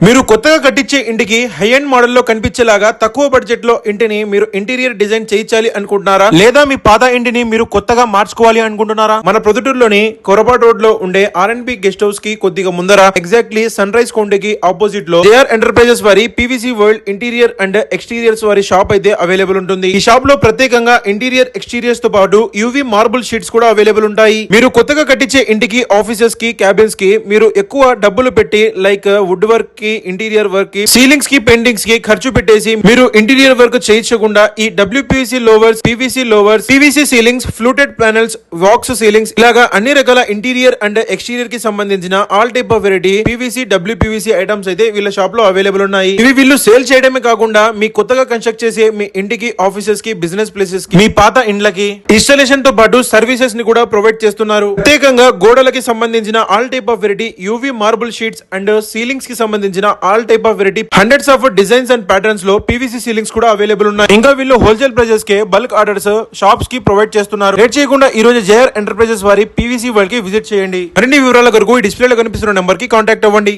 మీరు కొత్తగా కట్టించే ఇంటికి హై ఎండ్ మోడల్ లో కనిపించేలాగా తక్కువ బడ్జెట్ లో ఇంటిని మీరు ఇంటీరియర్ డిజైన్ చేయించాలి అనుకుంటున్నారా, లేదా మీ పాత ఇంటిని మీరు కొత్తగా మార్చుకోవాలి అనుకుంటున్నారా? మన ప్రొద్దుటూరులోని కొరపాటు రోడ్ లో ఉండే ఆర్ఎన్బి గెస్ట్ హౌస్ కి కొద్దిగా ముందర ఎగ్జాక్ట్లీ సన్ రైజ్ కౌంటీకి ఆపోజిట్ లో జేఆర్ ఎంటర్ప్రైజెస్ వారి PVC world interior and exteriors వారి షాప్ అయితే అవైలబుల్ ఉంటుంది. ఈ షాప్ లో ప్రత్యేకంగా ఇంటీరియర్ ఎక్స్టీరియర్స్ తో పాటు యూవీ మార్బుల్ షీట్స్ కూడా అవైలబుల్ ఉంటాయి. మీరు కొత్తగా కట్టించే ఇంటికి, ఆఫీసెస్ కి, క్యాబిన్స్ కి మీరు ఎక్కువ డబ్బులు పెట్టి లైక్ వుడ్ వర్క్ కి, ఇంటీరియర్ వర్క్ కి, సీలింగ్స్ కి, పెయింటింగ్స్ కి ఖర్చు పెట్టేసి మీరు ఇంటీరియర్ వర్క్ చేయించకుండా ఈ WPVC louvers, PVC louvers, PVC ceilings, fluted panels, wax ceilings ఇలాగా అన్ని రకాల ఇంటీరియర్ అండ్ ఎక్స్టీరియర్ కి సంబంధించిన all type of variety PVC, WPVC items అయితే వీళ్ళ షాప్ లో అవైలబుల్ ఉన్నాయి. ఇవి వీళ్ళు సేల్ చేయడమే కాకుండా మీ కొత్తగా కన్స్ట్రక్ట్ చేసే మీ ఇంటికి, ఆఫీసెస్ కి, బిజినెస్ ప్లేసెస్ కి, మీ పాత ఇండ్లకి ఇన్స్టాలేషన్ తో పాటు సర్వీసెస్ ని కూడా ప్రొవైడ్ చేస్తున్నారు. ప్రత్యేకంగా గోడలకి సంబంధించిన all type of variety UV marble sheets and ceilings కి సంబంధించిన all type of variety hundreds of designs and patterns లో పీవీసీ సీలింగ్స్ కూడా అవైలబుల్ ఉన్నాయి. ఇంకా వీళ్ళు హోల్సేల్ ప్రైజెస్ కే బల్క్ ఆర్డర్స్ షాప్స్ కి ప్రొవైడ్ చేస్తున్నారు. లేట్ చేయకుండా ఈ రోజు జేఆర్ ఎంటర్ప్రైజెస్ వారి పీవీసీ వరల్డ్ కి విజిట్ చేయండి. మరిన్ని వివరాల కొరకు ఈ డిస్ప్లేలో కనిపిస్తున్న నెంబర్ కి కాంటాక్ట్ అవ్వండి.